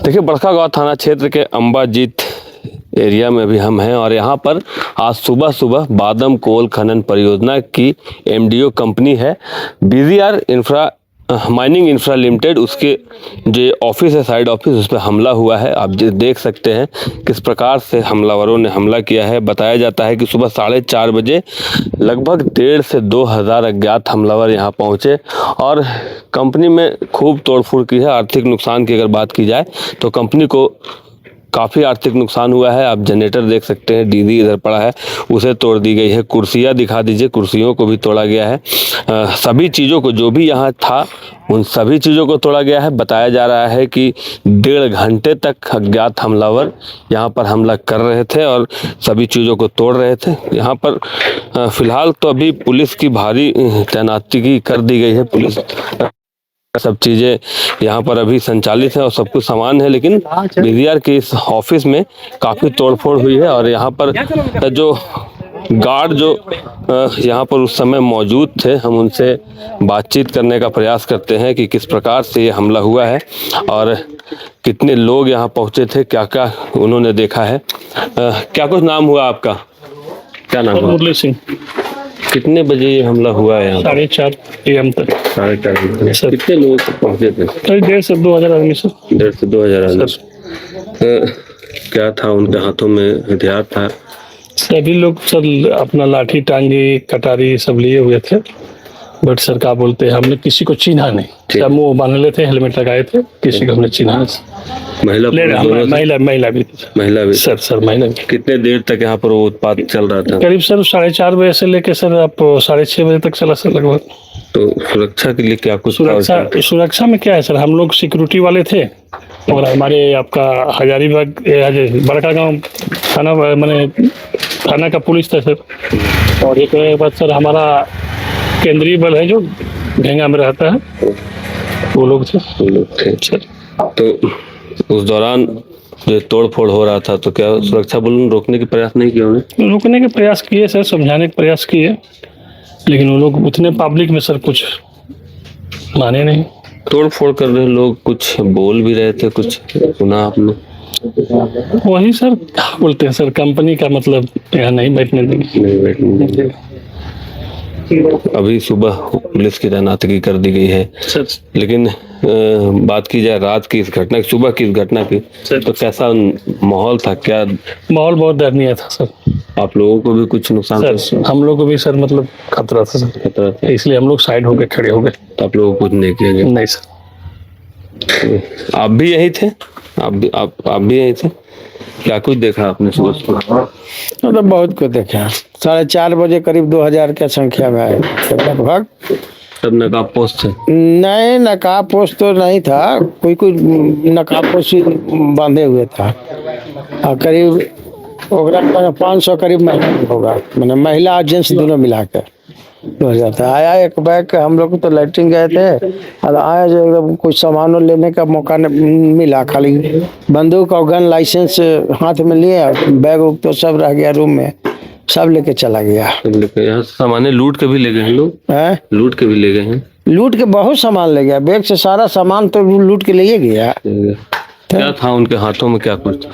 देखिए, बड़कागांव थाना क्षेत्र के अंबाजीत एरिया में भी हम हैं और यहाँ पर आज सुबह सुबह बादम कोल खनन परियोजना की एमडीओ कंपनी है BGR infra mining infra limited, उसके जो ऑफिस है, साइड ऑफिस, उस पर हमला हुआ है। आप देख सकते हैं किस प्रकार से हमलावरों ने हमला किया है। बताया जाता है कि सुबह 4:30 बजे लगभग 1,500 से 2,000 अज्ञात हमलावर यहाँ पहुँचे और कंपनी में खूब तोड़फोड़ की है। आर्थिक नुकसान की अगर बात की जाए तो कंपनी को काफ़ी आर्थिक नुकसान हुआ है। आप जनरेटर देख सकते हैं, डीजी इधर पड़ा है, उसे तोड़ दी गई है। कुर्सियाँ दिखा दीजिए, कुर्सियों को भी तोड़ा गया है। सभी चीज़ों को, जो भी यहाँ था उन सभी चीज़ों को तोड़ा गया है। बताया जा रहा है कि 1.5 घंटे तक अज्ञात हमलावर यहाँ पर हमला कर रहे थे और सभी चीज़ों को तोड़ रहे थे। यहाँ पर फिलहाल तो अभी पुलिस की भारी तैनाती कर दी गई है। पुलिस सब चीज़ें यहाँ पर अभी संचालित है और सब कुछ सामान है, लेकिन बीजीआर के इस ऑफिस में काफ़ी तोड़फोड़ हुई है। और यहाँ पर जो गार्ड जो यहाँ पर उस समय मौजूद थे, हम उनसे बातचीत करने का प्रयास करते हैं कि किस प्रकार से ये हमला हुआ है और कितने लोग यहाँ पहुँचे थे, क्या क्या उन्होंने देखा है। क्या कुछ नाम हुआ आपका? क्या नाम हुआ? मुरली सिंह। कितने बजे ये हमला हुआ है? 4:30 AM तक। 4:30 सर। कितने लोग पहुंचे थे? 1,500 से 2,000 आदमी सर। 1,500 से 2,000 आदमी। क्या था उनके हाथों में? हथियार था? सभी लोग सर अपना लाठी, टांगी, कटारी सब लिए हुए थे। बट सर क्या बोलते हैं, हमने किसी को चिन्हा नहीं। सब मुंह बांधले थे, हेलमेट लगाए थे, किसी को हमने चिन्हा नहीं। महिला भी थी। महिला भी सर महिला भी। कितने देर तक यहाँ पर वो उत्पात चल रहा था? करीब सर 4:30 बजे से लेके सर आप 6:30 बजे तक चला सर लगभग। तो सुरक्षा के लिए क्या कुछ? सुरक्षा में क्या है सर, हम लोग सिक्योरिटी वाले थे और हमारे आपका हजारीबाग बड़कागांव थाना मैंने थाना का पुलिस था सर। और एक बात सर, हमारा केंद्रीय बल है जो ढेंगा में रहता है, वो लोग थे सर। तो उस दौरान जो तोड़ फोड़ हो रहा था, तो क्या सुरक्षा बल ने रोकने के प्रयास नहीं किया? उन्हें रोकने के प्रयास किए सर, समझाने के प्रयास किए, लेकिन वो लोग उतने पब्लिक में सर कुछ माने नहीं। तोड़ फोड़ कर रहे लोग कुछ बोल भी रहे थे, कुछ सुना आपने? वही सर क्या बोलते हैं सर, कंपनी का मतलब यहाँ नहीं बैठने देंगे। अभी सुबह पुलिस की तैनाती कर दी गई है सर। लेकिन बात की जाए रात की इस घटना की, सुबह की इस घटना की, तो कैसा माहौल था? क्या माहौल? बहुत दयनीय था सर। आप लोगों को भी कुछ नुकसान? सर हम लोग को भी सर मतलब खतरा था सर। खतरा था, इसलिए हम लोग साइड होके खड़े हो गए। तो आप लोगों को कुछ नहीं किया गया? नहीं सर। आप भी यही थे? आप भी यही थे? क्या कुछ देखा आपने सुबह? मतलब बहुत कुछ देखा। 4:30 बजे करीब 2,000 के संख्या में आए लगभग। सब नकाबपोश थे? नहीं, नकाबपोश तो नहीं था, कोई नकाबपोश बांधे हुए था। और करीब 500 करीब महिला होगा, मैंने महिला और जेंट्स दोनों मिला कर 2,000 था। आया एक बैग, हम लोग तो लैट्रिन गए थे और आया जो एकदम कुछ सामान लेने का मौका मिला, खाली बंदूक और गन लाइसेंस हाथ में लिए, बैग तो सब रह गया रूम में, सब लेके चला गया। यहाँ सामान लूट के भी ले गए हैं लोग? हैं? लूट के भी ले गए हैं? लूट के बहुत सामान ले गया, बैग से सारा सामान तो लूट के ले गया। क्या था उनके हाथों में? क्या कुछ था?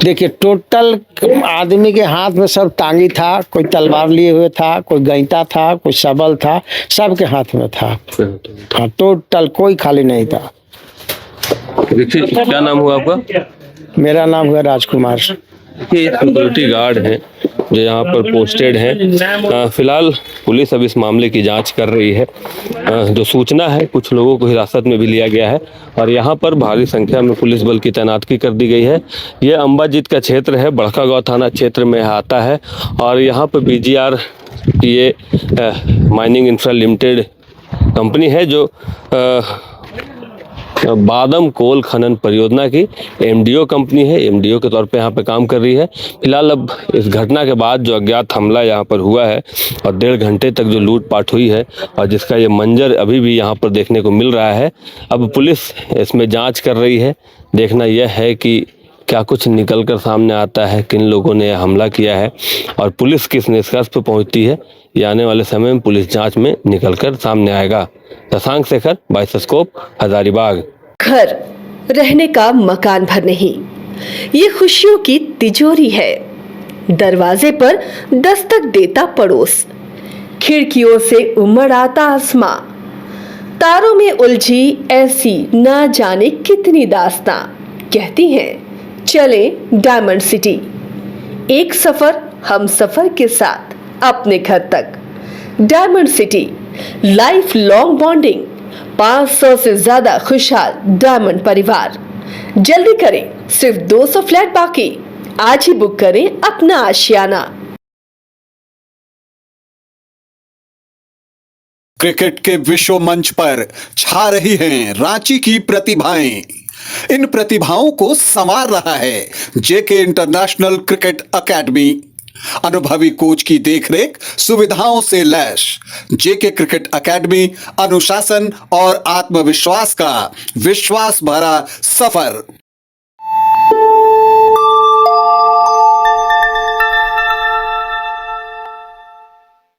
देखिए, टोटल आदमी के हाथ में सब टांगी था, कोई तलवार लिए हुए था, कोई गैंता था, कोई सबल था, सबके हाथ में था। हाँ, टोटल कोई खाली नहीं था। क्या नाम हुआ आपका? मेरा नाम हुआ राजकुमार। ये सिक्योरिटी गार्ड हैं जो यहाँ पर पोस्टेड हैं। फिलहाल पुलिस अब इस मामले की जांच कर रही है। जो सूचना है, कुछ लोगों को हिरासत में भी लिया गया है और यहाँ पर भारी संख्या में पुलिस बल की तैनाती कर दी गई है। ये अंबाजीत का क्षेत्र है, बड़कागांव थाना क्षेत्र में आता है और यहाँ पर बीजीआर ये माइनिंग इंफ्रा लिमिटेड कंपनी है जो बादम कोल खनन परियोजना की एमडीओ कंपनी है, एमडीओ के तौर पे यहाँ पे काम कर रही है। फिलहाल अब इस घटना के बाद जो अज्ञात हमला यहाँ पर हुआ है और 1.5 घंटे तक जो लूटपाट हुई है और जिसका ये मंजर अभी भी यहाँ पर देखने को मिल रहा है, अब पुलिस इसमें जांच कर रही है। देखना यह है कि क्या कुछ निकल कर सामने आता है, किन लोगों ने हमला किया है और पुलिस किस निष्कर्ष पर पहुँचती है। ये आने वाले समय में पुलिस जांच में निकल कर सामने आएगा। शशांक शेखर, बाइसस्कोप, हजारीबाग। घर रहने का मकान भर नहीं, ये खुशियों की तिजोरी है। दरवाजे पर दस्तक देता पड़ोस, खिड़कियों से उमड़ आता आसमां, तारों में उलझी ऐसी ना जाने कितनी दास्तां। कहती हैं चले डायमंड सिटी, एक सफर हम सफर के साथ अपने घर तक। Diamond city, life long bonding, 500 से ज्यादा खुशहाल डायमंड परिवार। जल्दी करें, सिर्फ 200 फ्लैट बाकी। आज ही बुक करें अपना आशियाना। क्रिकेट के विश्व मंच पर छा रही हैं रांची की प्रतिभाएं। इन प्रतिभाओं को संवार रहा है जेके इंटरनेशनल क्रिकेट एकेडमी। अनुभवी कोच की देखरेख, सुविधाओं से लैस जेके क्रिकेट एकेडमी अनुशासन और आत्मविश्वास का विश्वास भरा सफर